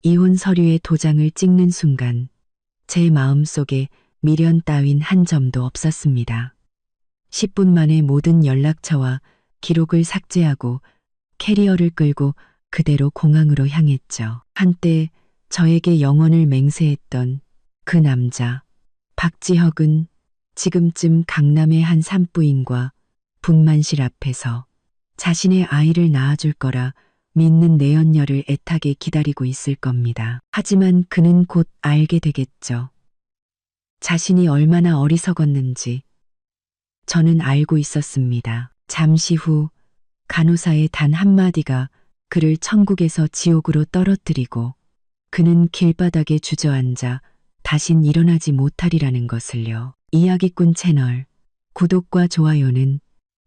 이혼 서류에 도장을 찍는 순간 제 마음속에 미련 따윈 한 점도 없었습니다. 10분 만에 모든 연락처와 기록을 삭제하고 캐리어를 끌고 그대로 공항으로 향했죠. 한때 저에게 영혼을 맹세했던 그 남자, 박지혁은 지금쯤 강남의 한 산부인과 분만실 앞에서 자신의 아이를 낳아줄 거라 믿는 내연녀를 애타게 기다리고 있을 겁니다. 하지만 그는 곧 알게 되겠죠. 자신이 얼마나 어리석었는지 저는 알고 있었습니다. 잠시 후 간호사의 단 한마디가 그를 천국에서 지옥으로 떨어뜨리고 그는 길바닥에 주저앉아 다신 일어나지 못하리라는 것을요. 이야기꾼 채널 구독과 좋아요는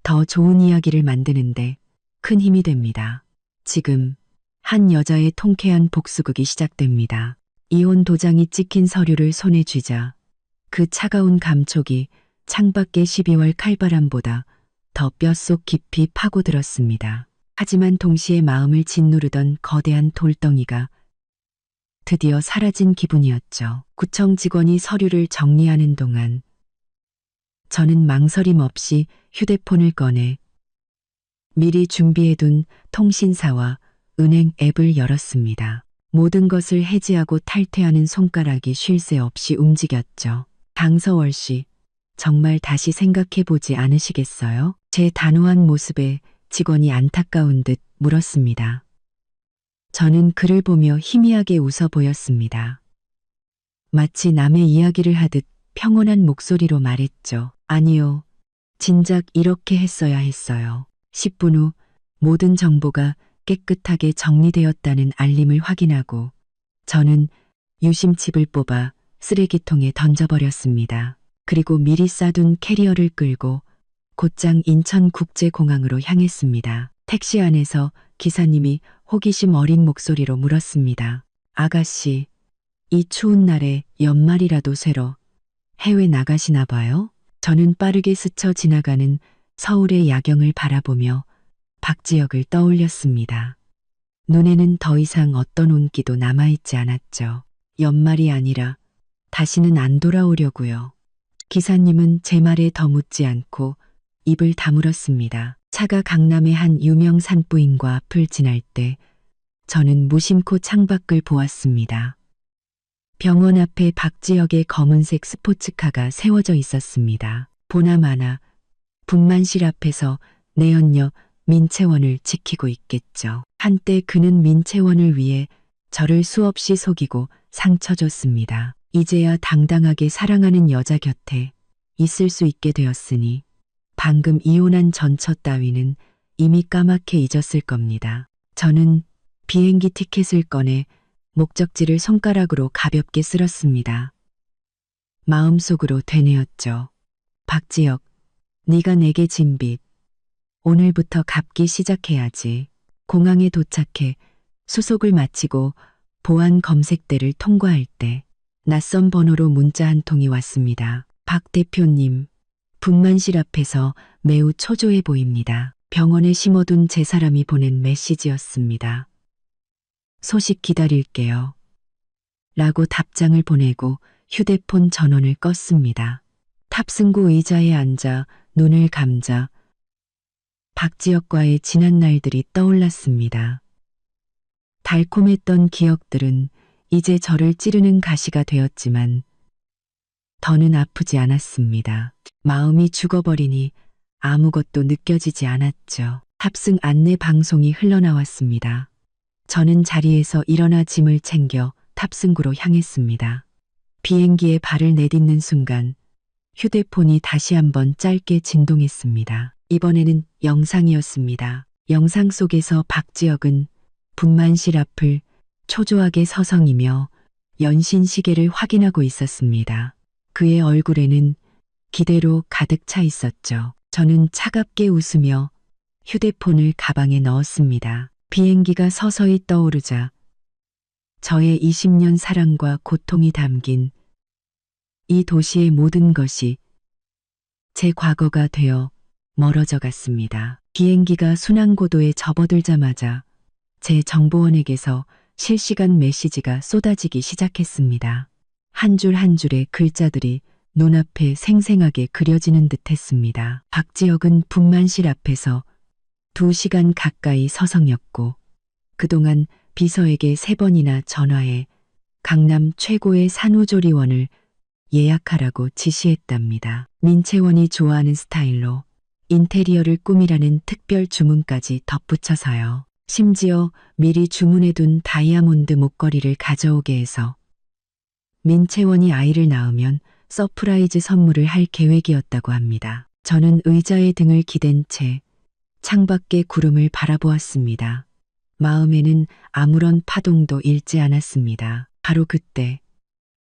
더 좋은 이야기를 만드는데 큰 힘이 됩니다. 지금 한 여자의 통쾌한 복수극이 시작됩니다. 이혼 도장이 찍힌 서류를 손에 쥐자 그 차가운 감촉이 창밖의 12월 칼바람보다 더 뼛속 깊이 파고들었습니다. 하지만 동시에 마음을 짓누르던 거대한 돌덩이가 드디어 사라진 기분이었죠. 구청 직원이 서류를 정리하는 동안 저는 망설임 없이 휴대폰을 꺼내 미리 준비해둔 통신사와 은행 앱을 열었습니다. 모든 것을 해지하고 탈퇴하는 손가락이 쉴 새 없이 움직였죠. 강서월 씨, 정말 다시 생각해보지 않으시겠어요? 제 단호한 모습에 직원이 안타까운 듯 물었습니다. 저는 그를 보며 희미하게 웃어 보였습니다. 마치 남의 이야기를 하듯 평온한 목소리로 말했죠. 아니요. 진작 이렇게 했어야 했어요. 10분 후 모든 정보가 깨끗하게 정리되었다는 알림을 확인하고 저는 유심칩을 뽑아 쓰레기통에 던져버렸습니다. 그리고 미리 싸둔 캐리어를 끌고 곧장 인천국제공항으로 향했습니다. 택시 안에서 기사님이 호기심 어린 목소리로 물었습니다. 아가씨, 이 추운 날에 연말이라도 쇠러 해외 나가시나 봐요? 저는 빠르게 스쳐 지나가는 서울의 야경을 바라보며 박지혁을 떠올렸습니다. 눈에는 더 이상 어떤 온기도 남아있지 않았죠. 연말이 아니라 다시는 안 돌아오려고요. 기사님은 제 말에 더 묻지 않고 입을 다물었습니다. 차가 강남의 한 유명 산부인과 앞을 지날 때 저는 무심코 창밖을 보았습니다. 병원 앞에 박지혁의 검은색 스포츠카가 세워져 있었습니다. 보나마나 분만실 앞에서 내연녀 민채원을 지키고 있겠죠. 한때 그는 민채원을 위해 저를 수없이 속이고 상처 줬습니다. 이제야 당당하게 사랑하는 여자 곁에 있을 수 있게 되었으니 방금 이혼한 전처 따위는 이미 까맣게 잊었을 겁니다. 저는 비행기 티켓을 꺼내 목적지를 손가락으로 가볍게 쓸었습니다. 마음속으로 되뇌었죠. 박지혁, 네가 내게 진 빚. 오늘부터 갚기 시작해야지. 공항에 도착해 수속을 마치고 보안 검색대를 통과할 때 낯선 번호로 문자 한 통이 왔습니다. 박 대표님, 분만실 앞에서 매우 초조해 보입니다. 병원에 심어둔 제 사람이 보낸 메시지였습니다. 소식 기다릴게요. 라고 답장을 보내고 휴대폰 전원을 껐습니다. 탑승구 의자에 앉아 눈을 감자 박지혁과의 지난 날들이 떠올랐습니다. 달콤했던 기억들은 이제 저를 찌르는 가시가 되었지만 더는 아프지 않았습니다. 마음이 죽어버리니 아무것도 느껴지지 않았죠. 탑승 안내 방송이 흘러나왔습니다. 저는 자리에서 일어나 짐을 챙겨 탑승구로 향했습니다. 비행기에 발을 내딛는 순간 휴대폰이 다시 한번 짧게 진동했습니다. 이번에는 영상이었습니다. 영상 속에서 박지혁은 분만실 앞을 초조하게 서성이며 연신 시계를 확인하고 있었습니다. 그의 얼굴에는 기대로 가득 차 있었죠. 저는 차갑게 웃으며 휴대폰을 가방에 넣었습니다. 비행기가 서서히 떠오르자 저의 20년 사랑과 고통이 담긴 이 도시의 모든 것이 제 과거가 되어 멀어져 갔습니다. 비행기가 순항고도에 접어들자마자 제 정보원에게서 실시간 메시지가 쏟아지기 시작했습니다. 한 줄 한 줄의 글자들이 눈앞에 생생하게 그려지는 듯했습니다. 박지혁은 분만실 앞에서 2시간 가까이 서성였고 그동안 비서에게 3번이나 전화해 강남 최고의 산후조리원을 예약하라고 지시했답니다. 민채원이 좋아하는 스타일로 인테리어를 꾸미라는 특별 주문까지 덧붙여서요. 심지어 미리 주문해둔 다이아몬드 목걸이를 가져오게 해서 민채원이 아이를 낳으면 서프라이즈 선물을 할 계획이었다고 합니다. 저는 의자에 등을 기댄 채 창밖의 구름을 바라보았습니다. 마음에는 아무런 파동도 일지 않았습니다. 바로 그때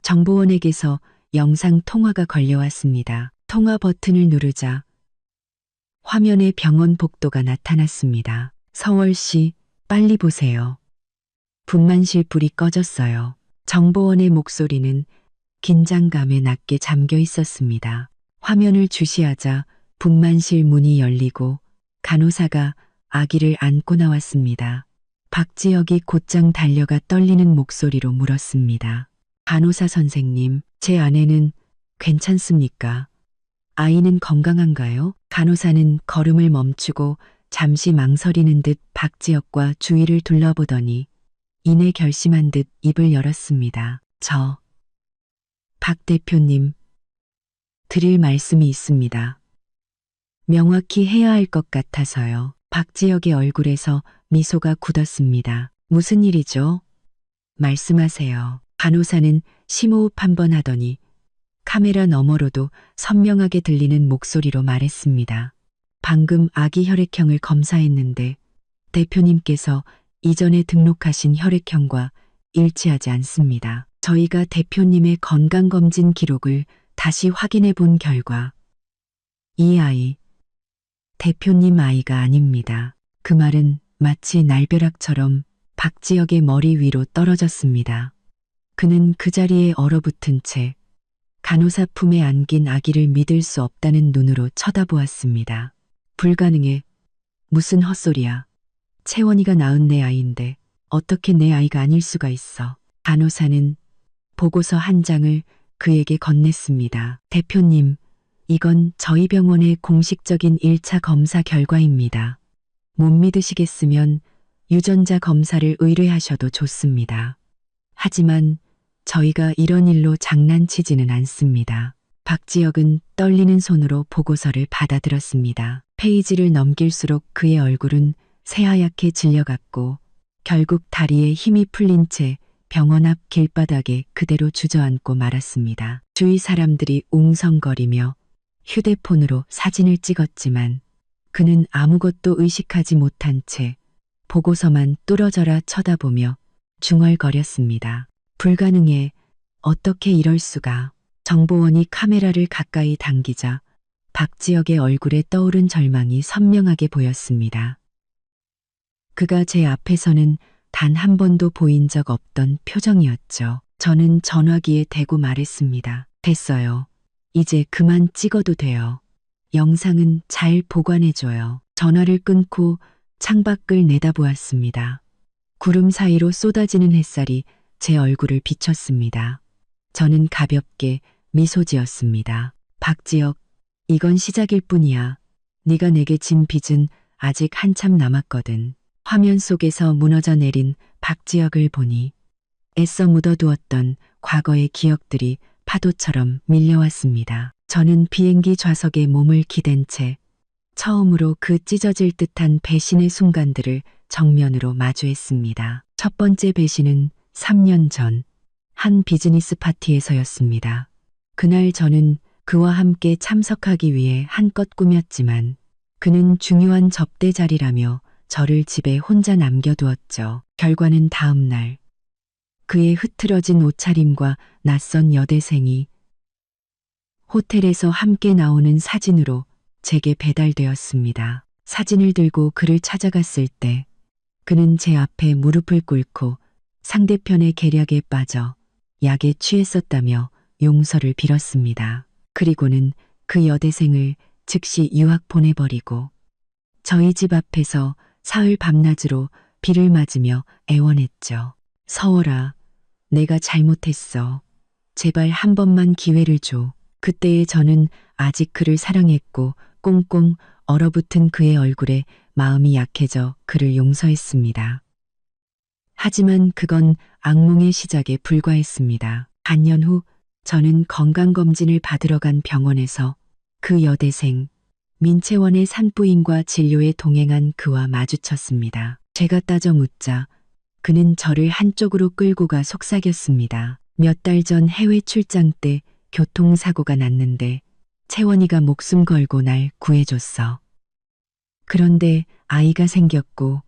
정보원에게서 영상 통화가 걸려왔습니다. 통화 버튼을 누르자 화면에 병원 복도가 나타났습니다. 서월씨, 빨리 보세요. 분만실 불이 꺼졌어요. 정보원의 목소리는 긴장감에 낮게 잠겨 있었습니다. 화면을 주시하자 분만실 문이 열리고 간호사가 아기를 안고 나왔습니다. 박지혁이 곧장 달려가 떨리는 목소리로 물었습니다. 간호사 선생님, 제 아내는 괜찮습니까? 아이는 건강한가요? 간호사는 걸음을 멈추고 잠시 망설이는 듯 박지혁과 주위를 둘러보더니 이내 결심한 듯 입을 열었습니다. 박 대표님, 드릴 말씀이 있습니다. 명확히 해야 할 것 같아서요. 박지혁의 얼굴에서 미소가 굳었습니다. 무슨 일이죠? 말씀하세요. 간호사는 심호흡 한번 하더니 카메라 너머로도 선명하게 들리는 목소리로 말했습니다. 방금 아기 혈액형을 검사했는데 대표님께서 이전에 등록하신 혈액형과 일치하지 않습니다. 저희가 대표님의 건강검진 기록을 다시 확인해 본 결과 이 아이, 대표님 아이가 아닙니다. 그 말은 마치 날벼락처럼 박지혁의 머리 위로 떨어졌습니다. 그는 그 자리에 얼어붙은 채 간호사 품에 안긴 아기를 믿을 수 없다는 눈으로 쳐다보았습니다. 불가능해. 무슨 헛소리야. 채원이가 낳은 내 아이인데 어떻게 내 아이가 아닐 수가 있어. 간호사는 보고서 한 장을 그에게 건넸습니다. 대표님, 이건 저희 병원의 공식적인 1차 검사 결과입니다. 못 믿으시겠으면 유전자 검사를 의뢰하셔도 좋습니다. 하지만 저희가 이런 일로 장난치지는 않습니다. 박지혁은 떨리는 손으로 보고서를 받아들었습니다. 페이지를 넘길수록 그의 얼굴은 새하얗게 질려갔고 결국 다리에 힘이 풀린 채 병원 앞 길바닥에 그대로 주저앉고 말았습니다. 주위 사람들이 웅성거리며 휴대폰으로 사진을 찍었지만 그는 아무것도 의식하지 못한 채 보고서만 뚫어져라 쳐다보며 중얼거렸습니다. 불가능해. 어떻게 이럴 수가. 정보원이 카메라를 가까이 당기자 박지혁의 얼굴에 떠오른 절망이 선명하게 보였습니다. 그가 제 앞에서는 단 한 번도 보인 적 없던 표정이었죠. 저는 전화기에 대고 말했습니다. 됐어요. 이제 그만 찍어도 돼요. 영상은 잘 보관해줘요. 전화를 끊고 창밖을 내다보았습니다. 구름 사이로 쏟아지는 햇살이 제 얼굴을 비췄습니다. 저는 가볍게 미소 지었습니다. 박지혁, 이건 시작일 뿐이야. 네가 내게 진 빚은 아직 한참 남았거든. 화면 속에서 무너져 내린 박지혁을 보니 애써 묻어두었던 과거의 기억들이 파도처럼 밀려왔습니다. 저는 비행기 좌석에 몸을 기댄 채 처음으로 그 찢어질 듯한 배신의 순간들을 정면으로 마주했습니다. 첫 번째 배신은 3년 전 한 비즈니스 파티에서였습니다. 그날 저는 그와 함께 참석하기 위해 한껏 꾸몄지만 그는 중요한 접대 자리라며 저를 집에 혼자 남겨두었죠. 결과는 다음 날 그의 흐트러진 옷차림과 낯선 여대생이 호텔에서 함께 나오는 사진으로 제게 배달되었습니다. 사진을 들고 그를 찾아갔을 때 그는 제 앞에 무릎을 꿇고 상대편의 계략에 빠져 약에 취했었다며 용서를 빌었습니다. 그리고는 그 여대생을 즉시 유학 보내버리고 저희 집 앞에서 사흘 밤낮으로 비를 맞으며 애원했죠. 서월아, 내가 잘못했어. 제발 한 번만 기회를 줘. 그때의 저는 아직 그를 사랑했고 꽁꽁 얼어붙은 그의 얼굴에 마음이 약해져 그를 용서했습니다. 하지만 그건 악몽의 시작에 불과했습니다. 반년 후 저는 건강검진을 받으러 간 병원에서 그 여대생 민채원의 산부인과 진료에 동행한 그와 마주쳤습니다. 제가 따져 묻자 그는 저를 한쪽으로 끌고 가 속삭였습니다. 몇 달 전 해외 출장 때 교통사고가 났는데 채원이가 목숨 걸고 날 구해줬어. 그런데 아이가 생겼고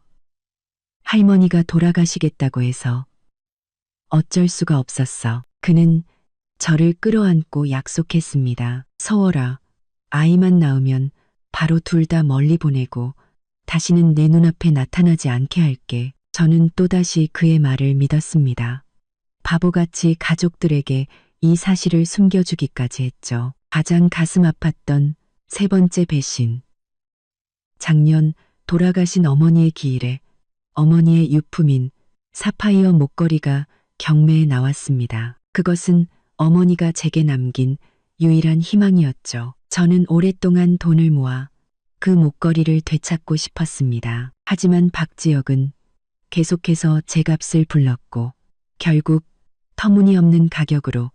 할머니가 돌아가시겠다고 해서 어쩔 수가 없었어. 그는 저를 끌어안고 약속했습니다. 서월아, 아이만 낳으면 바로 둘 다 멀리 보내고 다시는 내 눈앞에 나타나지 않게 할게. 저는 또다시 그의 말을 믿었습니다. 바보같이 가족들에게 이 사실을 숨겨주기까지 했죠. 가장 가슴 아팠던 세 번째 배신. 작년 돌아가신 어머니의 기일에 어머니의 유품인 사파이어 목걸이가 경매에 나왔습니다. 그것은 어머니가 제게 남긴 유일한 희망이었죠. 저는 오랫동안 돈을 모아 그 목걸이를 되찾고 싶었습니다. 하지만 박지혁은 계속해서 제 값을 불렀고 결국 터무니없는 가격으로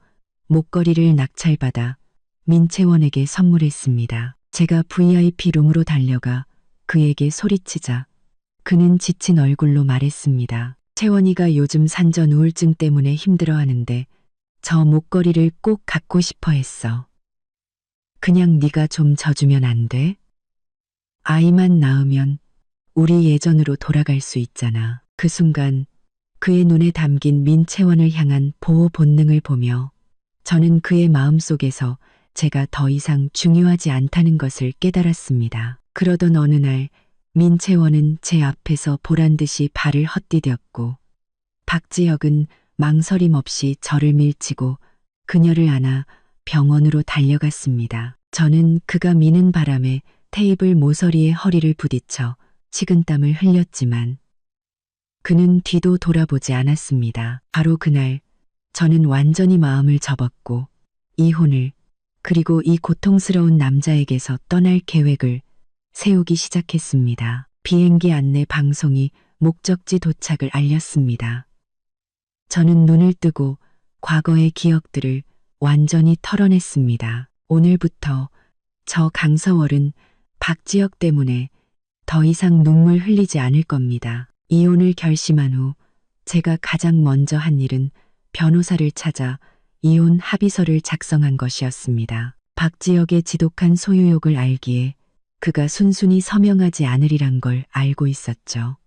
목걸이를 낙찰받아 민채원에게 선물했습니다. 제가 VIP 룸으로 달려가 그에게 소리치자 그는 지친 얼굴로 말했습니다. 채원이가 요즘 산전 우울증 때문에 힘들어하는데 저 목걸이를 꼭 갖고 싶어 했어. 그냥 네가 좀 져주면 안 돼? 아이만 낳으면 우리 예전으로 돌아갈 수 있잖아. 그 순간 그의 눈에 담긴 민채원을 향한 보호 본능을 보며 저는 그의 마음속에서 제가 더 이상 중요하지 않다는 것을 깨달았습니다. 그러던 어느 날 민채원은 제 앞에서 보란듯이 발을 헛디뎠고 박지혁은 망설임 없이 저를 밀치고 그녀를 안아 병원으로 달려갔습니다. 저는 그가 미는 바람에 테이블 모서리에 허리를 부딪혀 식은땀을 흘렸지만 그는 뒤도 돌아보지 않았습니다. 바로 그날 저는 완전히 마음을 접었고 이혼을 그리고 이 고통스러운 남자에게서 떠날 계획을 세우기 시작했습니다. 비행기 안내 방송이 목적지 도착을 알렸습니다. 저는 눈을 뜨고 과거의 기억들을 완전히 털어냈습니다. 오늘부터 저 강서월은 박지혁 때문에 더 이상 눈물 흘리지 않을 겁니다. 이혼을 결심한 후 제가 가장 먼저 한 일은 변호사를 찾아 이혼 합의서를 작성한 것이었습니다. 박지혁의 지독한 소유욕을 알기에 그가 순순히 서명하지 않으리란 걸 알고 있었죠.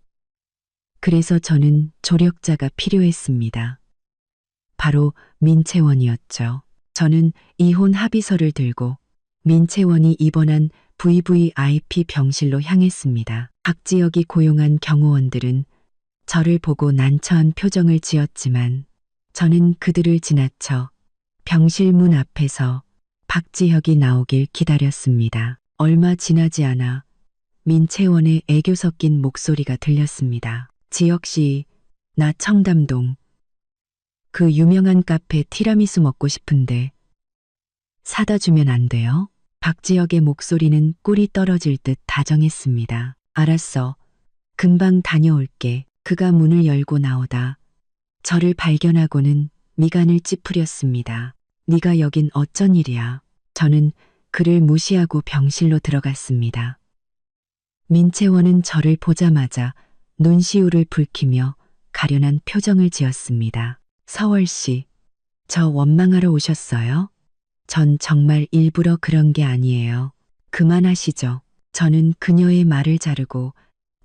그래서 저는 조력자가 필요했습니다. 바로 민채원이었죠. 저는 이혼 합의서를 들고 민채원이 입원한 VVIP 병실로 향했습니다. 박지혁이 고용한 경호원들은 저를 보고 난처한 표정을 지었지만 저는 그들을 지나쳐 병실 문 앞에서 박지혁이 나오길 기다렸습니다. 얼마 지나지 않아 민채원의 애교 섞인 목소리가 들렸습니다. 지혁 씨, 나 청담동 그 유명한 카페 티라미수 먹고 싶은데 사다 주면 안 돼요? 박지혁의 목소리는 꿀이 떨어질 듯 다정했습니다. 알았어. 금방 다녀올게. 그가 문을 열고 나오다 저를 발견하고는 미간을 찌푸렸습니다. 네가 여긴 어쩐 일이야? 저는 그를 무시하고 병실로 들어갔습니다. 민채원은 저를 보자마자 눈시울을 붉히며 가련한 표정을 지었습니다. 서월 씨, 저 원망하러 오셨어요? 전 정말 일부러 그런 게 아니에요. 그만하시죠. 저는 그녀의 말을 자르고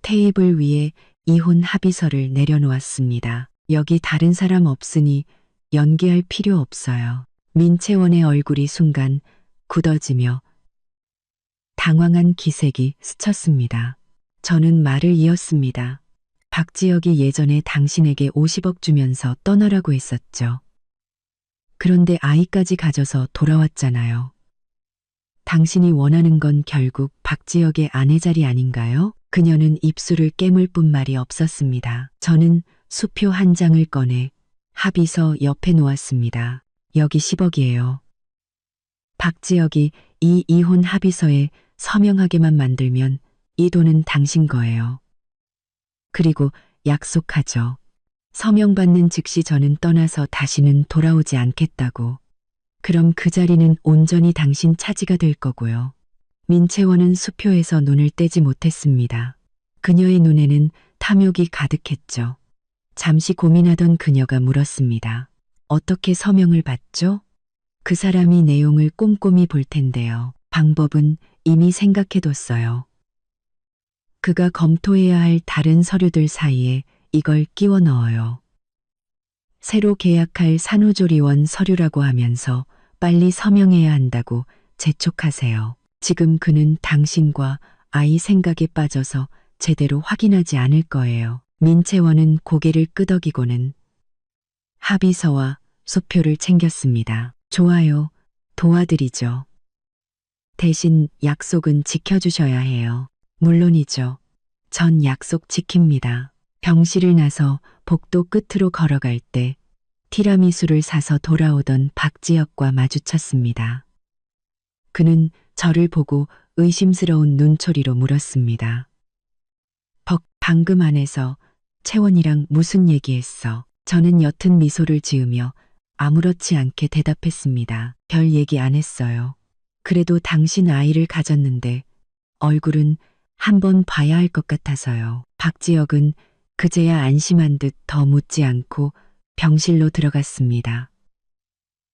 테이블 위에 이혼 합의서를 내려놓았습니다. 여기 다른 사람 없으니 연기할 필요 없어요. 민채원의 얼굴이 순간 굳어지며 당황한 기색이 스쳤습니다. 저는 말을 이었습니다. 박지혁이 예전에 당신에게 50억 주면서 떠나라고 했었죠. 그런데 아이까지 가져서 돌아왔잖아요. 당신이 원하는 건 결국 박지혁의 아내 자리 아닌가요? 그녀는 입술을 깨물 뿐 말이 없었습니다. 저는 수표 한 장을 꺼내 합의서 옆에 놓았습니다. 여기 10억이에요. 박지혁이 이 이혼 합의서에 서명하게만 만들면 이 돈은 당신 거예요. 그리고 약속하죠. 서명받는 즉시 저는 떠나서 다시는 돌아오지 않겠다고. 그럼 그 자리는 온전히 당신 차지가 될 거고요. 민채원은 수표에서 눈을 떼지 못했습니다. 그녀의 눈에는 탐욕이 가득했죠. 잠시 고민하던 그녀가 물었습니다. 어떻게 서명을 받죠? 그 사람이 내용을 꼼꼼히 볼 텐데요. 방법은 이미 생각해뒀어요. 그가 검토해야 할 다른 서류들 사이에 이걸 끼워 넣어요. 새로 계약할 산후조리원 서류라고 하면서 빨리 서명해야 한다고 재촉하세요. 지금 그는 당신과 아이 생각에 빠져서 제대로 확인하지 않을 거예요. 민채원은 고개를 끄덕이고는 합의서와 수표를 챙겼습니다. 좋아요. 도와드리죠. 대신 약속은 지켜주셔야 해요. 물론이죠. 전 약속 지킵니다. 병실을 나서 복도 끝으로 걸어갈 때 티라미수를 사서 돌아오던 박지혁과 마주쳤습니다. 그는 저를 보고 의심스러운 눈초리로 물었습니다. 방금 안에서 채원이랑 무슨 얘기했어? 저는 옅은 미소를 지으며 아무렇지 않게 대답했습니다. 별 얘기 안 했어요. 그래도 당신 아이를 가졌는데 얼굴은 한번 봐야 할 것 같아서요. 박지혁은 그제야 안심한 듯 더 묻지 않고 병실로 들어갔습니다.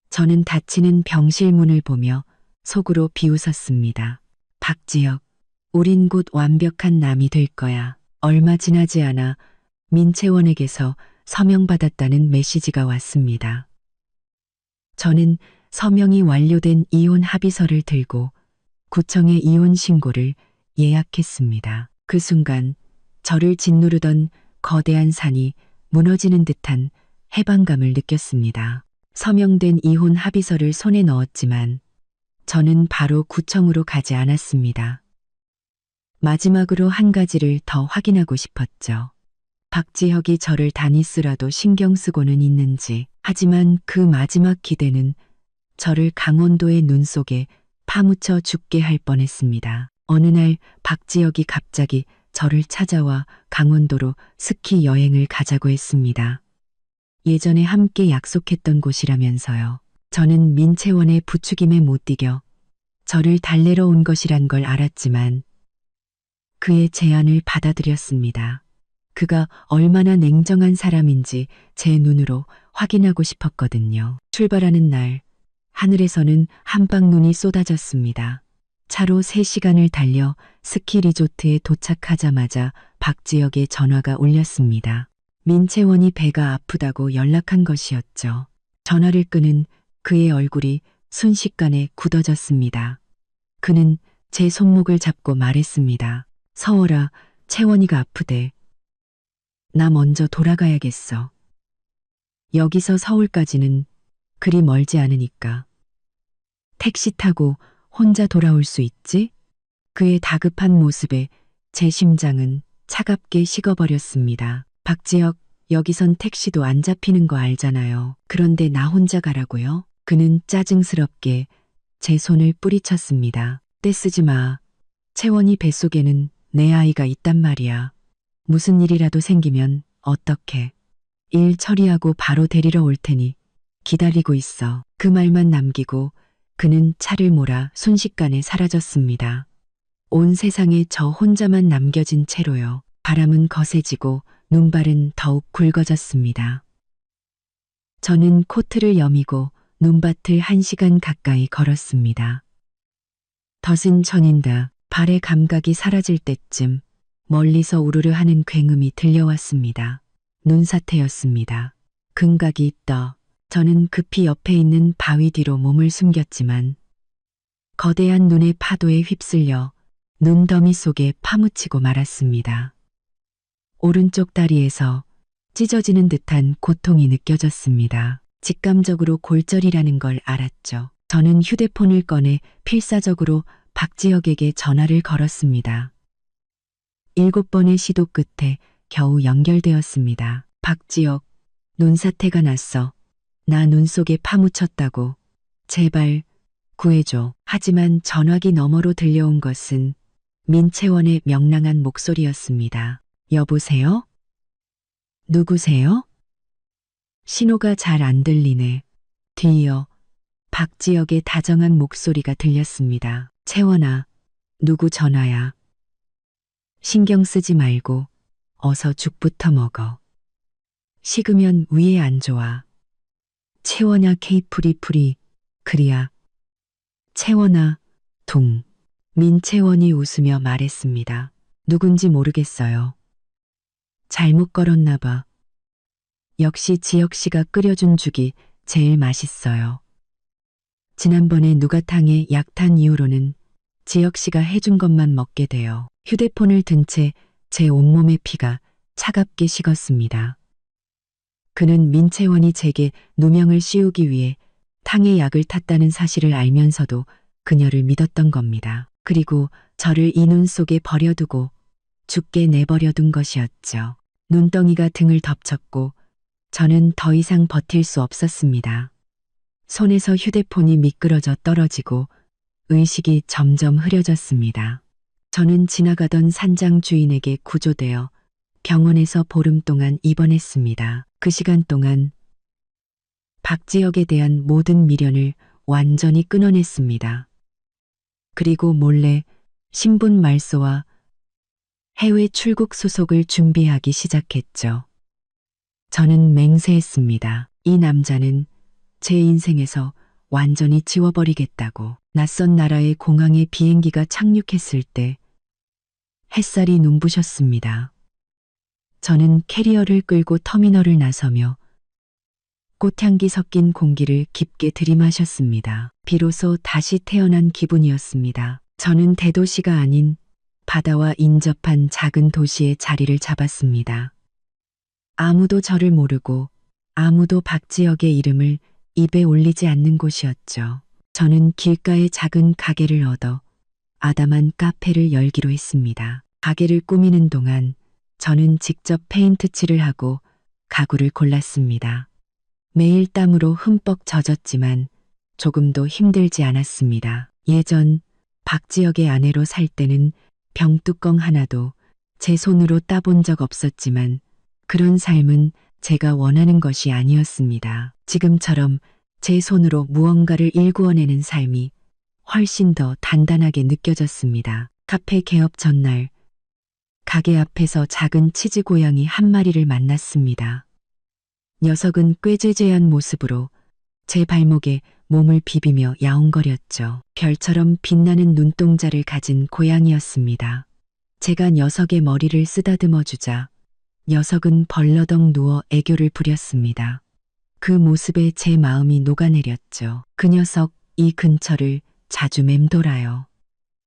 저는 닫히는 병실 문을 보며 속으로 비웃었습니다. 박지혁, 우린 곧 완벽한 남이 될 거야. 얼마 지나지 않아 민채원에게서 서명받았다는 메시지가 왔습니다. 저는 서명이 완료된 이혼 합의서를 들고 구청에 이혼 신고를 예약했습니다. 그 순간 저를 짓누르던 거대한 산이 무너지는 듯한 해방감을 느꼈습니다. 서명된 이혼 합의서를 손에 넣었지만 저는 바로 구청으로 가지 않았습니다. 마지막으로 한 가지를 더 확인하고 싶었죠. 박지혁이 저를 다니스라도 신경 쓰고는 있는지. 하지만 그 마지막 기대는 저를 강원도의 눈 속에 파묻혀 죽게 할 뻔했습니다. 어느 날 박지혁이 갑자기 저를 찾아와 강원도로 스키 여행을 가자고 했습니다. 예전에 함께 약속했던 곳이라면서요. 저는 민채원의 부추김에 못 이겨 저를 달래러 온 것이란 걸 알았지만 그의 제안을 받아들였습니다. 그가 얼마나 냉정한 사람인지 제 눈으로 확인하고 싶었거든요. 출발하는 날 하늘에서는 한방눈이 쏟아졌습니다. 차로 3시간을 달려 스키 리조트에 도착하자마자 박지혁의 전화가 울렸습니다. 민채원이 배가 아프다고 연락한 것이었죠. 전화를 끄는 그의 얼굴이 순식간에 굳어졌습니다. 그는 제 손목을 잡고 말했습니다. 서월아, 채원이가 아프대. 나 먼저 돌아가야겠어. 여기서 서울까지는 그리 멀지 않으니까. 택시 타고 혼자 돌아올 수 있지? 그의 다급한 모습에 제 심장은 차갑게 식어버렸습니다. 박지혁, 여기선 택시도 안 잡히는 거 알잖아요. 그런데 나 혼자 가라고요? 그는 짜증스럽게 제 손을 뿌리쳤습니다. 떼쓰지 마. 채원이 뱃속에는 내 아이가 있단 말이야. 무슨 일이라도 생기면 어떡해. 일 처리하고 바로 데리러 올 테니 기다리고 있어. 그 말만 남기고 그는 차를 몰아 순식간에 사라졌습니다. 온 세상에 저 혼자만 남겨진 채로요. 바람은 거세지고 눈발은 더욱 굵어졌습니다. 저는 코트를 여미고 눈밭을 1시간 가까이 걸었습니다. 덫은 천인다. 발의 감각이 사라질 때쯤 멀리서 우르르 하는 굉음이 들려왔습니다. 눈사태였습니다. 금각이 떠 저는 급히 옆에 있는 바위 뒤로 몸을 숨겼지만 거대한 눈의 파도에 휩쓸려 눈더미 속에 파묻히고 말았습니다. 오른쪽 다리에서 찢어지는 듯한 고통이 느껴졌습니다. 직감적으로 골절이라는 걸 알았죠. 저는 휴대폰을 꺼내 필사적으로 박지혁에게 전화를 걸었습니다. 7번의 시도 끝에 겨우 연결되었습니다. 박지혁, 눈사태가 났어. 나 눈 속에 파묻혔다고. 제발 구해줘. 하지만 전화기 너머로 들려온 것은 민채원의 명랑한 목소리였습니다. 여보세요? 누구세요? 신호가 잘 안 들리네. 뒤이어 박지혁의 다정한 목소리가 들렸습니다. 채원아, 누구 전화야? 신경 쓰지 말고 어서 죽부터 먹어. 식으면 위에 안 좋아. 채원아 케이프리프리 그리야. 채원아 둥. 민채원이 웃으며 말했습니다. 누군지 모르겠어요. 잘못 걸었나 봐. 역시 지혁 씨가 끓여준 죽이 제일 맛있어요. 지난번에 누가탕에 약 탄 이후로는 지혁 씨가 해준 것만 먹게 돼요. 휴대폰을 든 채 제 온몸의 피가 차갑게 식었습니다. 그는 민채원이 제게 누명을 씌우기 위해 탕에 약을 탔다는 사실을 알면서도 그녀를 믿었던 겁니다. 그리고 저를 이 눈 속에 버려두고 죽게 내버려둔 것이었죠. 눈덩이가 등을 덮쳤고 저는 더 이상 버틸 수 없었습니다. 손에서 휴대폰이 미끄러져 떨어지고 의식이 점점 흐려졌습니다. 저는 지나가던 산장 주인에게 구조되어 병원에서 보름 동안 입원했습니다. 그 시간 동안 박지혁에 대한 모든 미련을 완전히 끊어냈습니다. 그리고 몰래 신분 말소와 해외 출국 수속을 준비하기 시작했죠. 저는 맹세했습니다. 이 남자는 제 인생에서 완전히 지워버리겠다고. 낯선 나라의 공항에 비행기가 착륙했을 때 햇살이 눈부셨습니다. 저는 캐리어를 끌고 터미널을 나서며 꽃향기 섞인 공기를 깊게 들이마셨습니다. 비로소 다시 태어난 기분이었습니다. 저는 대도시가 아닌 바다와 인접한 작은 도시의 자리를 잡았습니다. 아무도 저를 모르고 아무도 박지혁의 이름을 입에 올리지 않는 곳이었죠. 저는 길가의 작은 가게를 얻어 아담한 카페를 열기로 했습니다. 가게를 꾸미는 동안 저는 직접 페인트 칠을 하고 가구를 골랐습니다. 매일 땀으로 흠뻑 젖었지만 조금도 힘들지 않았습니다. 예전 박지혁의 아내로 살 때는 병뚜껑 하나도 제 손으로 따본 적 없었지만 그런 삶은 제가 원하는 것이 아니었습니다. 지금처럼 제 손으로 무언가를 일구어내는 삶이 훨씬 더 단단하게 느껴졌습니다. 카페 개업 전날 가게 앞에서 작은 치즈 고양이 한 마리를 만났습니다. 녀석은 꾀죄죄한 모습으로 제 발목에 몸을 비비며 야옹거렸죠. 별처럼 빛나는 눈동자를 가진 고양이였습니다. 제가 녀석의 머리를 쓰다듬어 주자 녀석은 벌러덩 누워 애교를 부렸습니다. 그 모습에 제 마음이 녹아내렸죠. 그 녀석 이 근처를 자주 맴돌아요.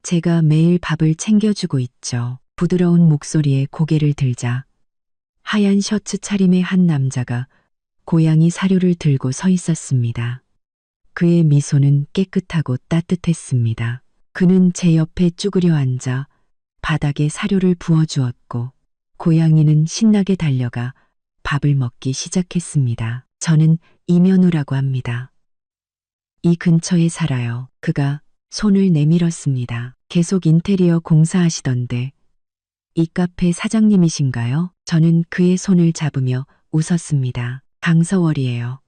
제가 매일 밥을 챙겨주고 있죠. 부드러운 목소리에 고개를 들자 하얀 셔츠 차림의 한 남자가 고양이 사료를 들고 서 있었습니다. 그의 미소는 깨끗하고 따뜻했습니다. 그는 제 옆에 쭈그려 앉아 바닥에 사료를 부어주었고 고양이는 신나게 달려가 밥을 먹기 시작했습니다. 저는 이면우라고 합니다. 이 근처에 살아요. 그가 손을 내밀었습니다. 계속 인테리어 공사하시던데 이 카페 사장님이신가요? 저는 그의 손을 잡으며 웃었습니다. 강서월이에요.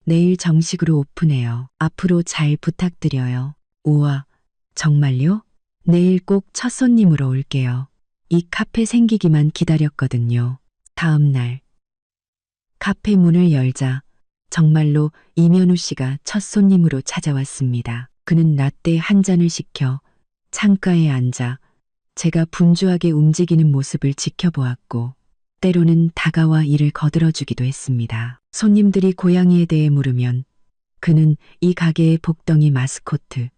내일 정식으로 오픈해요. 앞으로 잘 부탁드려요. 우와, 정말요? 내일 꼭 첫 손님으로 올게요. 이 카페 생기기만 기다렸거든요. 다음 날 카페 문을 열자 정말로 이면우 씨가 첫 손님으로 찾아왔습니다. 그는 라떼 한 잔을 시켜 창가에 앉아 제가 분주하게 움직이는 모습을 지켜보았고 때로는 다가와 이를 거들어주기도 했습니다. 손님들이 고양이에 대해 물으면 그는 이 가게의 복덩이 마스코트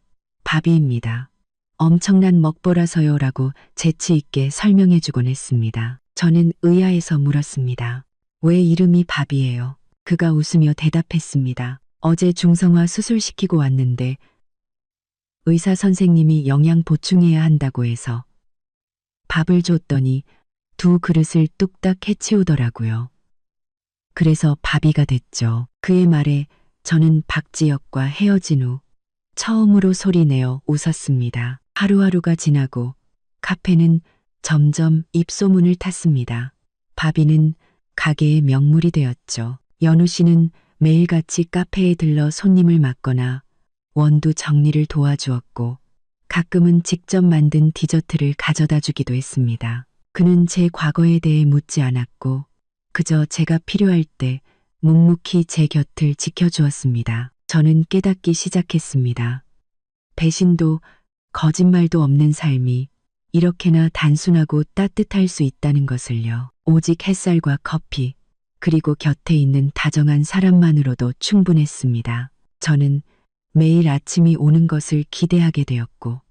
바비입니다. 엄청난 먹보라서요라고 재치 있게 설명해주곤 했습니다. 저는 의아해서 물었습니다. 왜 이름이 바비예요? 그가 웃으며 대답했습니다. 어제 중성화 수술시키고 왔는데 의사 선생님이 영양 보충해야 한다고 해서. 밥을 줬더니 2 그릇을 뚝딱 해치우더라고요. 그래서 바비가 됐죠. 그의 말에 저는 박지혁과 헤어진 후 처음으로 소리내어 웃었습니다. 하루하루가 지나고 카페는 점점 입소문을 탔습니다. 바비는 가게의 명물이 되었죠. 연우 씨는 매일같이 카페에 들러 손님을 맡거나 원두 정리를 도와주었고 가끔은 직접 만든 디저트를 가져다 주기도 했습니다. 그는 제 과거에 대해 묻지 않았고 그저 제가 필요할 때 묵묵히 제 곁을 지켜주었습니다. 저는 깨닫기 시작했습니다. 배신도 거짓말도 없는 삶이 이렇게나 단순하고 따뜻할 수 있다는 것을요. 오직 햇살과 커피, 그리고 곁에 있는 다정한 사람만으로도 충분했습니다. 저는 매일 아침이 오는 것을 기대하게 되었고,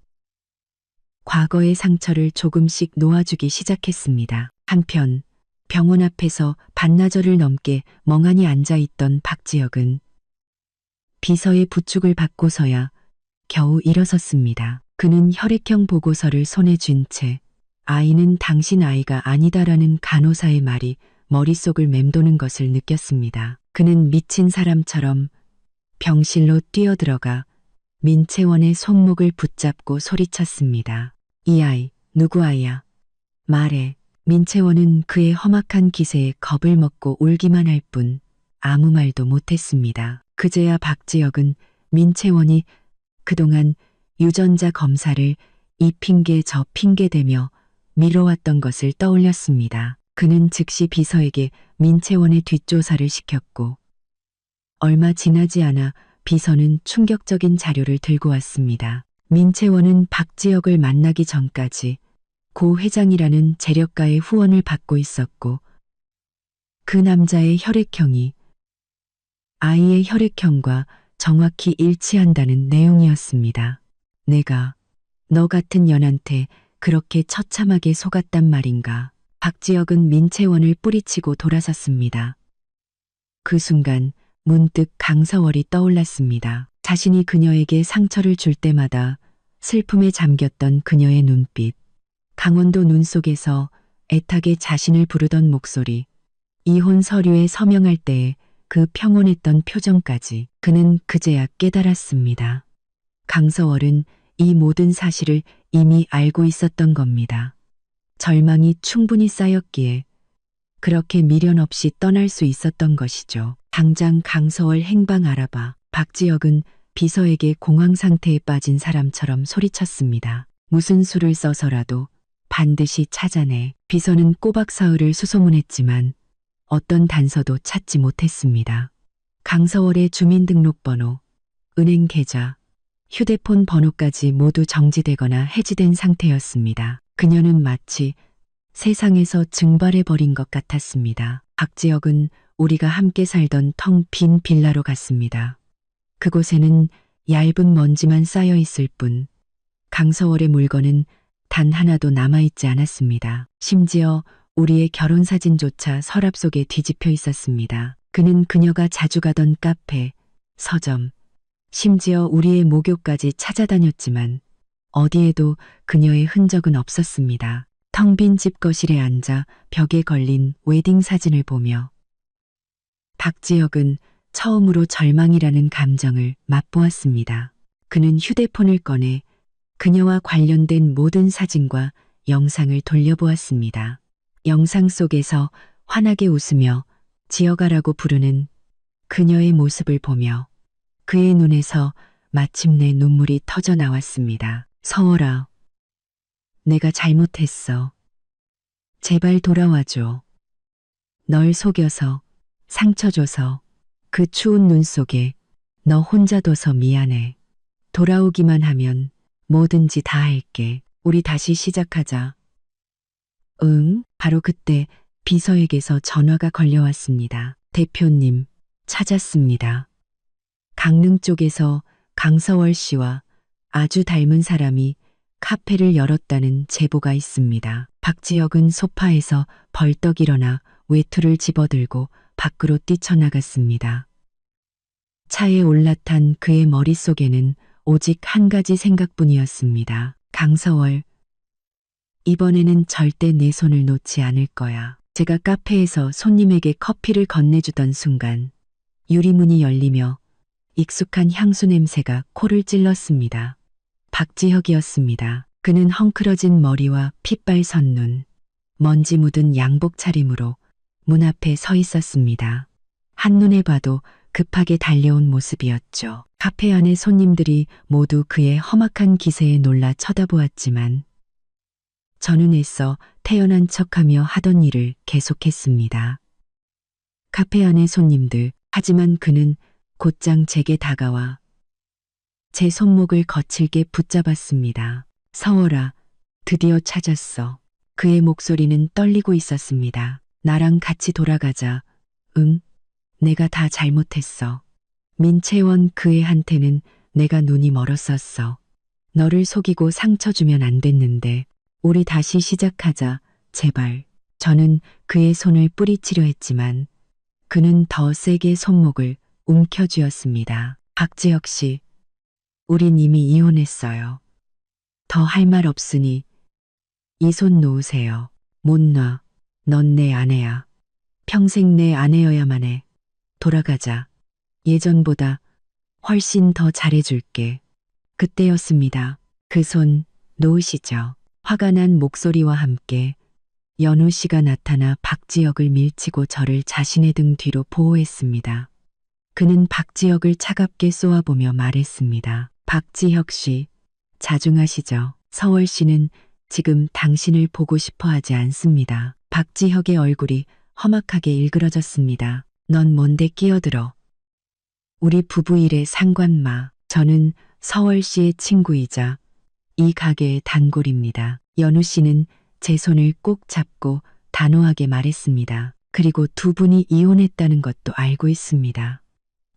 과거의 상처를 조금씩 놓아주기 시작했습니다. 한편, 병원 앞에서 반나절을 넘게 멍하니 앉아있던 박지혁은 비서의 부축을 받고서야 겨우 일어섰습니다. 그는 혈액형 보고서를 손에 쥔 채 아이는 당신 아이가 아니다라는 간호사의 말이 머릿속을 맴도는 것을 느꼈습니다. 그는 미친 사람처럼 병실로 뛰어들어가 민채원의 손목을 붙잡고 소리쳤습니다. 이 아이 누구 아이야? 말해. 민채원은 그의 험악한 기세에 겁을 먹고 울기만 할 뿐 아무 말도 못했습니다. 그제야 박지혁은 민채원이 그동안 유전자 검사를 이 핑계 저 핑계 대며 미뤄왔던 것을 떠올렸습니다. 그는 즉시 비서에게 민채원의 뒷조사를 시켰고 얼마 지나지 않아 비서는 충격적인 자료를 들고 왔습니다. 민채원은 박지혁을 만나기 전까지 고 회장이라는 재력가의 후원을 받고 있었고 그 남자의 혈액형이 아이의 혈액형과 정확히 일치한다는 내용이었습니다. 내가 너 같은 년한테 그렇게 처참하게 속았단 말인가. 박지혁은 민채원을 뿌리치고 돌아섰습니다. 그 순간 문득 강서월이 떠올랐습니다. 자신이 그녀에게 상처를 줄 때마다 슬픔에 잠겼던 그녀의 눈빛, 강원도 눈 속에서 애타게 자신을 부르던 목소리, 이혼 서류에 서명할 때의 그 평온했던 표정까지 그는 그제야 깨달았습니다. 강서월은 이 모든 사실을 이미 알고 있었던 겁니다. 절망이 충분히 쌓였기에 그렇게 미련 없이 떠날 수 있었던 것이죠. 당장 강서월 행방 알아봐. 박지혁은 비서에게 공황 상태에 빠진 사람처럼 소리쳤습니다. 무슨 수를 써서라도 반드시 찾아내. 비서는 꼬박 사흘을 수소문했지만 어떤 단서도 찾지 못했습니다. 강서월의 주민등록번호, 은행 계좌, 휴대폰 번호까지 모두 정지되거나 해지된 상태였습니다. 그녀는 마치 세상에서 증발해버린 것 같았습니다. 박지혁은 우리가 함께 살던 텅 빈 빌라로 갔습니다. 그곳에는 얇은 먼지만 쌓여 있을 뿐 강서월의 물건은 단 하나도 남아있지 않았습니다. 심지어 우리의 결혼사진조차 서랍 속에 뒤집혀 있었습니다. 그는 그녀가 자주 가던 카페, 서점, 심지어 우리의 모교까지 찾아다녔지만 어디에도 그녀의 흔적은 없었습니다. 텅 빈 집 거실에 앉아 벽에 걸린 웨딩 사진을 보며 박지혁은 처음으로 절망이라는 감정을 맛보았습니다. 그는 휴대폰을 꺼내 그녀와 관련된 모든 사진과 영상을 돌려보았습니다. 영상 속에서 환하게 웃으며 지어가라고 부르는 그녀의 모습을 보며 그의 눈에서 마침내 눈물이 터져 나왔습니다. 서월아, 내가 잘못했어. 제발 돌아와줘. 널 속여서, 상처 줘서, 그 추운 눈 속에 너 혼자 둬서 미안해. 돌아오기만 하면 뭐든지 다 할게. 우리 다시 시작하자. 응, 바로 그때 비서에게서 전화가 걸려왔습니다. 대표님, 찾았습니다. 강릉 쪽에서 강서월 씨와 아주 닮은 사람이 카페를 열었다는 제보가 있습니다. 박지혁은 소파에서 벌떡 일어나 외투를 집어들고 밖으로 뛰쳐나갔습니다. 차에 올라탄 그의 머릿속에는 오직 한 가지 생각뿐이었습니다. 강서월, 이번에는 절대 내 손을 놓지 않을 거야. 제가 카페에서 손님에게 커피를 건네주던 순간 유리문이 열리며 익숙한 향수 냄새가 코를 찔렀습니다. 박지혁이었습니다. 그는 헝클어진 머리와 핏발 선 눈, 먼지 묻은 양복 차림으로 문 앞에 서 있었습니다. 한눈에 봐도 급하게 달려온 모습이었죠. 카페 안의 손님들이 모두 그의 험악한 기세에 놀라 쳐다보았지만 저는 애써 태연한 척하며 하던 일을 계속했습니다. 카페 안의 손님들, 하지만 그는 곧장 제게 다가와 제 손목을 거칠게 붙잡았습니다. 서월아, 드디어 찾았어. 그의 목소리는 떨리고 있었습니다. 나랑 같이 돌아가자. 응, 내가 다 잘못했어. 민채원 그의 한테는 내가 눈이 멀었었어. 너를 속이고 상처 주면 안 됐는데 우리 다시 시작하자. 제발. 저는 그의 손을 뿌리치려 했지만 그는 더 세게 손목을 움켜쥐었습니다. 박지혁 씨, 우린 이미 이혼했어요. 더 할 말 없으니 이 손 놓으세요. 못 놔. 넌 내 아내야. 평생 내 아내여야만 해. 돌아가자. 예전보다 훨씬 더 잘해줄게. 그때였습니다. 그 손 놓으시죠. 화가 난 목소리와 함께 연우 씨가 나타나 박지혁을 밀치고 저를 자신의 등 뒤로 보호했습니다. 그는 박지혁을 차갑게 쏘아보며 말했습니다. 박지혁 씨, 자중하시죠. 서월 씨는 지금 당신을 보고 싶어 하지 않습니다. 박지혁의 얼굴이 험악하게 일그러졌습니다. 넌 뭔데 끼어들어. 우리 부부 일에 상관 마. 저는 서월 씨의 친구이자 이 가게의 단골입니다. 연우 씨는 제 손을 꼭 잡고 단호하게 말했습니다. 그리고 두 분이 이혼했다는 것도 알고 있습니다.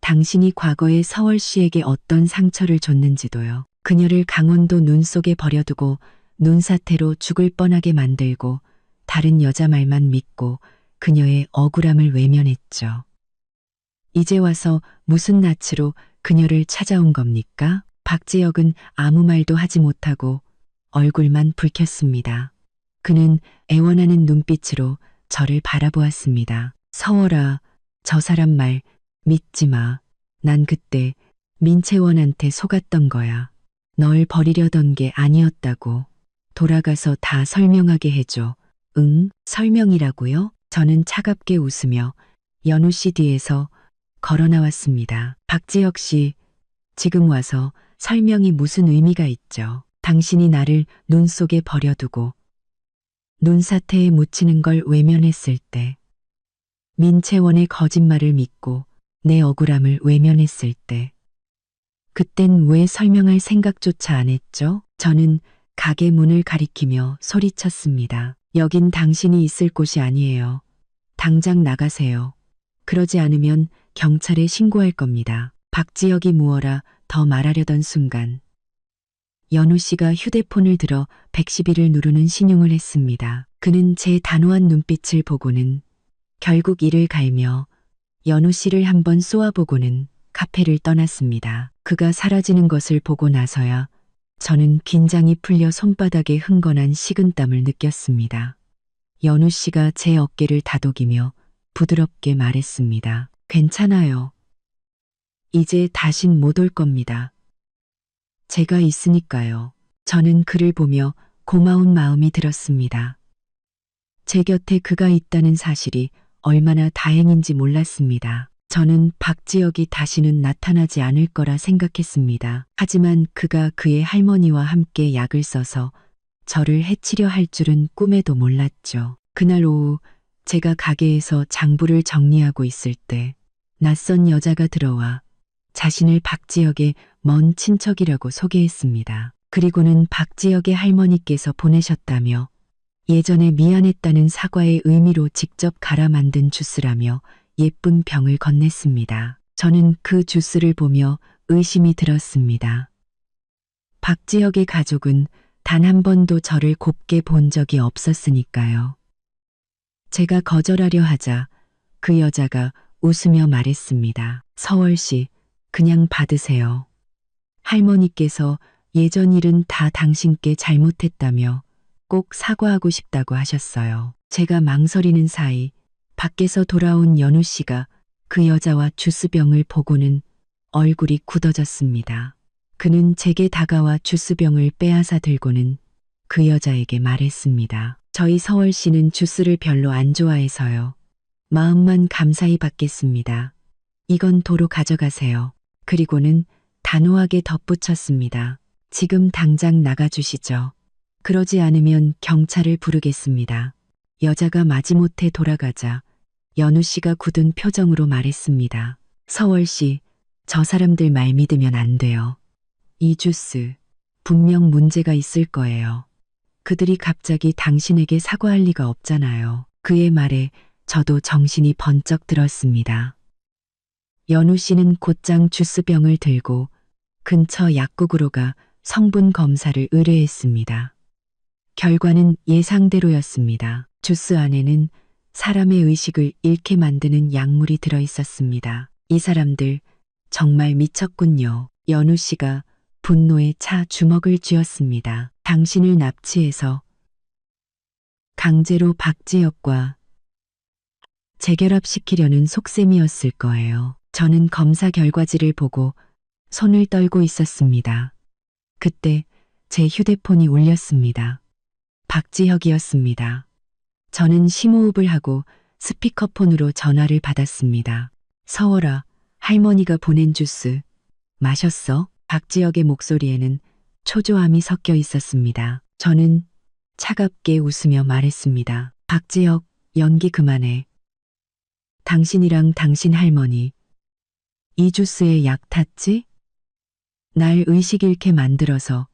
당신이 과거에 서월 씨에게 어떤 상처를 줬는지도요. 그녀를 강원도 눈 속에 버려두고 눈사태로 죽을 뻔하게 만들고 다른 여자 말만 믿고 그녀의 억울함을 외면했죠. 이제 와서 무슨 낯으로 그녀를 찾아온 겁니까? 박지혁은 아무 말도 하지 못하고 얼굴만 붉혔습니다. 그는 애원하는 눈빛으로 저를 바라보았습니다. 서월아, 저 사람 말 믿지 마. 난 그때 민채원한테 속았던 거야. 널 버리려던 게 아니었다고. 돌아가서 다 설명하게 해줘. 응? 설명이라고요? 저는 차갑게 웃으며 연우 씨 뒤에서 걸어 나왔습니다. 박지혁 씨, 지금 와서 설명이 무슨 의미가 있죠. 당신이 나를 눈 속에 버려두고 눈사태에 묻히는 걸 외면했을 때, 민채원의 거짓말을 믿고 내 억울함을 외면했을 때, 그땐 왜 설명할 생각조차 안 했죠? 저는 가게 문을 가리키며 소리쳤습니다. 여긴 당신이 있을 곳이 아니에요. 당장 나가세요. 그러지 않으면 경찰에 신고할 겁니다. 박지혁이 무어라 더 말하려던 순간 연우 씨가 휴대폰을 들어 112를 누르는 신용을 했습니다. 그는 제 단호한 눈빛을 보고는 결국 이를 갈며 연우 씨를 한번 쏘아보고는 카페를 떠났습니다. 그가 사라지는 것을 보고 나서야 저는 긴장이 풀려 손바닥에 흥건한 식은땀을 느꼈습니다. 연우 씨가 제 어깨를 다독이며 부드럽게 말했습니다. 괜찮아요. 이제 다신 못 올 겁니다. 제가 있으니까요. 저는 그를 보며 고마운 마음이 들었습니다. 제 곁에 그가 있다는 사실이 얼마나 다행인지 몰랐습니다. 저는 박지혁이 다시는 나타나지 않을 거라 생각했습니다. 하지만 그가 그의 할머니와 함께 약을 써서 저를 해치려 할 줄은 꿈에도 몰랐죠. 그날 오후 제가 가게에서 장부를 정리하고 있을 때 낯선 여자가 들어와 자신을 박지혁의 먼 친척이라고 소개했습니다. 그리고는 박지혁의 할머니께서 보내셨다며 예전에 미안했다는 사과의 의미로 직접 갈아 만든 주스라며 예쁜 병을 건넸습니다. 저는 그 주스를 보며 의심이 들었습니다. 박지혁의 가족은 단 한 번도 저를 곱게 본 적이 없었으니까요. 제가 거절하려 하자 그 여자가 웃으며 말했습니다. 서월 씨, 그냥 받으세요. 할머니께서 예전 일은 다 당신께 잘못했다며 꼭 사과하고 싶다고 하셨어요. 제가 망설이는 사이 밖에서 돌아온 연우 씨가 그 여자와 주스병을 보고는 얼굴이 굳어졌습니다. 그는 제게 다가와 주스병을 빼앗아 들고는 그 여자에게 말했습니다. 저희 서월 씨는 주스를 별로 안 좋아해서요. 마음만 감사히 받겠습니다. 이건 도로 가져가세요. 그리고는 단호하게 덧붙였습니다. 지금 당장 나가주시죠. 그러지 않으면 경찰을 부르겠습니다. 여자가 마지못해 돌아가자 연우 씨가 굳은 표정으로 말했습니다. 서월 씨, 저 사람들 말 믿으면 안 돼요. 이 주스, 분명 문제가 있을 거예요. 그들이 갑자기 당신에게 사과할 리가 없잖아요. 그의 말에 저도 정신이 번쩍 들었습니다. 연우 씨는 곧장 주스병을 들고 근처 약국으로 가 성분 검사를 의뢰했습니다. 결과는 예상대로였습니다. 주스 안에는 사람의 의식을 잃게 만드는 약물이 들어 있었습니다. 이 사람들 정말 미쳤군요. 연우 씨가 분노에 차 주먹을 쥐었습니다. 당신을 납치해서 강제로 박지혁과 재결합시키려는 속셈이었을 거예요. 저는 검사 결과지를 보고 손을 떨고 있었습니다. 그때 제 휴대폰이 울렸습니다. 박지혁이었습니다. 저는 심호흡을 하고 스피커폰으로 전화를 받았습니다. 서월아, 할머니가 보낸 주스 마셨어? 박지혁의 목소리에는 초조함이 섞여 있었습니다. 저는 차갑게 웃으며 말했습니다. 박지혁, 연기 그만해. 당신이랑 당신 할머니 이 주스에 약 탔지? 날 의식 잃게 만들어서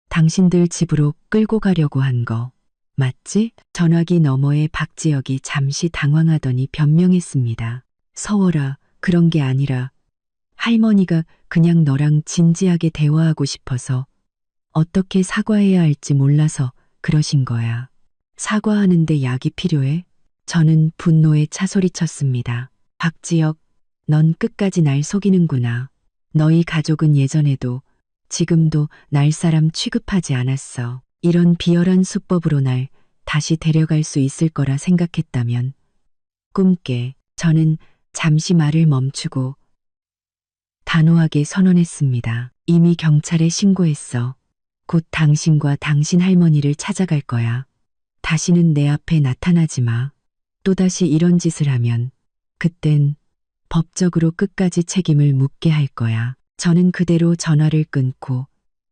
당신들 집으로 끌고 가려고 한 거 맞지? 전화기 너머에 박지혁이 잠시 당황하더니 변명했습니다. 서월아, 그런 게 아니라 할머니가 그냥 너랑 진지하게 대화하고 싶어서 어떻게 사과해야 할지 몰라서 그러신 거야. 사과하는데 약이 필요해? 저는 분노에 차소리쳤습니다. 박지혁, 넌 끝까지 날 속이는구나. 너희 가족은 예전에도 지금도 날 사람 취급하지 않았어. 이런 비열한 수법으로 날 다시 데려갈 수 있을 거라 생각했다면 꿈깨. 저는 잠시 말을 멈추고 단호하게 선언했습니다. 이미 경찰에 신고했어. 곧 당신과 당신 할머니를 찾아갈 거야. 다시는 내 앞에 나타나지 마. 또다시 이런 짓을 하면 그땐 법적으로 끝까지 책임을 묻게 할 거야. 저는 그대로 전화를 끊고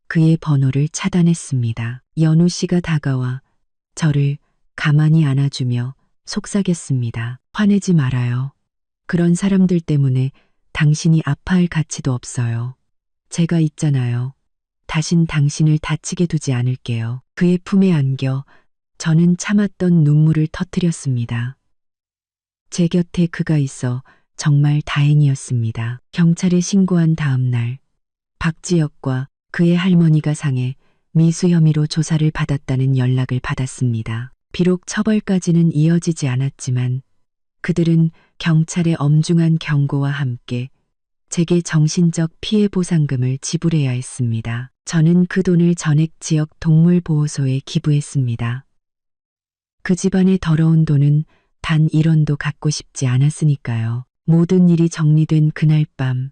그의 번호를 차단했습니다. 연우 씨가 다가와 저를 가만히 안아주며 속삭였습니다. 화내지 말아요. 그런 사람들 때문에 당신이 아파할 가치도 없어요. 제가 있잖아요. 다신 당신을 다치게 두지 않을게요. 그의 품에 안겨 저는 참았던 눈물을 터뜨렸습니다. 제 곁에 그가 있어 정말 다행이었습니다. 경찰에 신고한 다음 날 박지혁과 그의 할머니가 상해 미수 혐의로 조사를 받았다는 연락을 받았습니다. 비록 처벌까지는 이어지지 않았지만 그들은 경찰의 엄중한 경고와 함께 제게 정신적 피해 보상금을 지불해야 했습니다. 저는 그 돈을 전액 지역 동물보호소에 기부했습니다. 그 집안의 더러운 돈은 단 1원도 갖고 싶지 않았으니까요. 모든 일이 정리된 그날 밤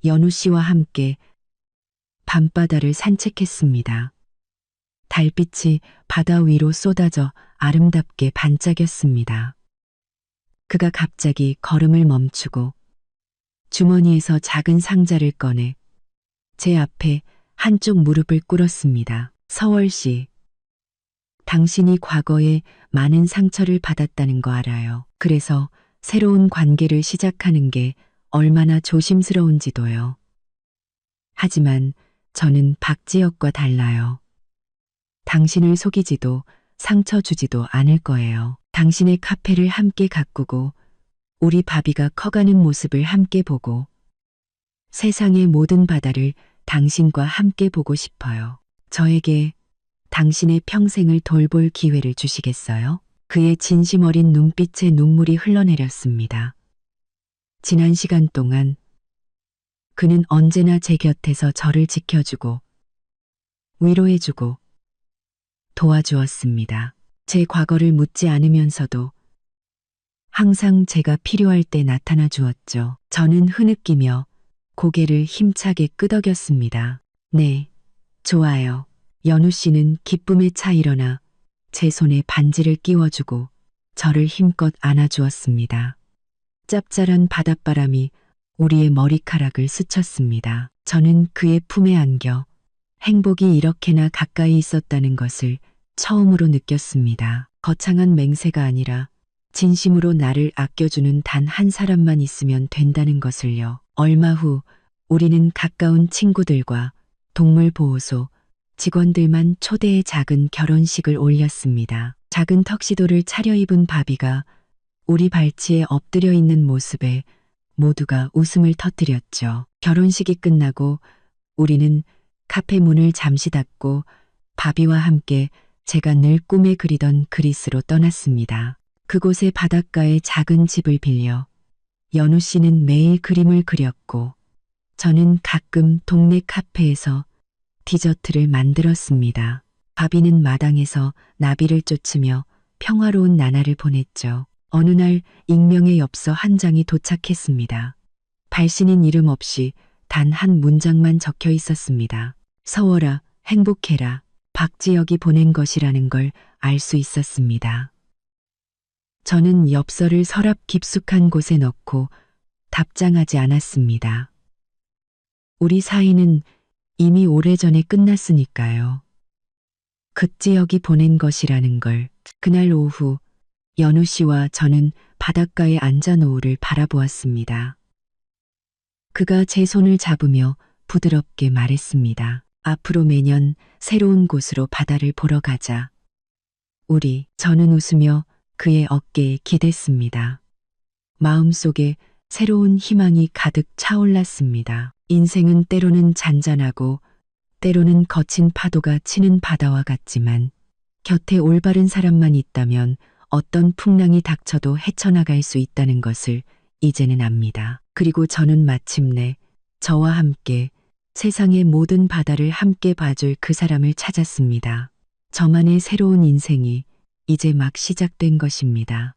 연우 씨와 함께 밤바다를 산책했습니다. 달빛이 바다 위로 쏟아져 아름답게 반짝였습니다. 그가 갑자기 걸음을 멈추고 주머니에서 작은 상자를 꺼내 제 앞에 한쪽 무릎을 꿇었습니다. 서월 씨, 당신이 과거에 많은 상처를 받았다는 거 알아요. 그래서 새로운 관계를 시작하는 게 얼마나 조심스러운지도요. 하지만 저는 박지혁과 달라요. 당신을 속이지도 상처 주지도 않을 거예요. 당신의 카페를 함께 가꾸고 우리 바비가 커가는 모습을 함께 보고 세상의 모든 바다를 당신과 함께 보고 싶어요. 저에게 당신의 평생을 돌볼 기회를 주시겠어요? 그의 진심 어린 눈빛에 눈물이 흘러내렸습니다. 지난 시간 동안 그는 언제나 제 곁에서 저를 지켜주고 위로해주고 도와주었습니다. 제 과거를 묻지 않으면서도 항상 제가 필요할 때 나타나 주었죠. 저는 흐느끼며 고개를 힘차게 끄덕였습니다. 네, 좋아요. 연우 씨는 기쁨에 차 일어나 제 손에 반지를 끼워주고 저를 힘껏 안아주었습니다. 짭짤한 바닷바람이 우리의 머리카락을 스쳤습니다. 저는 그의 품에 안겨 행복이 이렇게나 가까이 있었다는 것을 처음으로 느꼈습니다. 거창한 맹세가 아니라 진심으로 나를 아껴주는 단 한 사람만 있으면 된다는 것을요. 얼마 후 우리는 가까운 친구들과 동물보호소 직원들만 초대해 작은 결혼식을 올렸습니다. 작은 턱시도를 차려입은 바비가 우리 발치에 엎드려 있는 모습에 모두가 웃음을 터뜨렸죠. 결혼식이 끝나고 우리는 카페 문을 잠시 닫고 바비와 함께 제가 늘 꿈에 그리던 그리스로 떠났습니다. 그곳의 바닷가에 작은 집을 빌려 연우 씨는 매일 그림을 그렸고 저는 가끔 동네 카페에서 디저트를 만들었습니다. 바비는 마당에서 나비를 쫓으며 평화로운 나날을 보냈죠. 어느 날 익명의 엽서 한 장이 도착했습니다. 발신인 이름 없이 단 한 문장만 적혀 있었습니다. 서워라, 행복해라, 박지혁이 보낸 것이라는 걸 알 수 있었습니다. 저는 엽서를 서랍 깊숙한 곳에 넣고 답장하지 않았습니다. 우리 사이는 이미 오래전에 끝났으니까요. 극지혁이 보낸 것이라는 걸. 그날 오후 연우 씨와 저는 바닷가에 앉아 노을을 바라보았습니다. 그가 제 손을 잡으며 부드럽게 말했습니다. 앞으로 매년 새로운 곳으로 바다를 보러 가자. 저는 웃으며 그의 어깨에 기댔습니다. 마음속에 새로운 희망이 가득 차올랐습니다. 인생은 때로는 잔잔하고 때로는 거친 파도가 치는 바다와 같지만 곁에 올바른 사람만 있다면 어떤 풍랑이 닥쳐도 헤쳐나갈 수 있다는 것을 이제는 압니다. 그리고 저는 마침내 저와 함께 세상의 모든 바다를 함께 봐줄 그 사람을 찾았습니다. 저만의 새로운 인생이 이제 막 시작된 것입니다.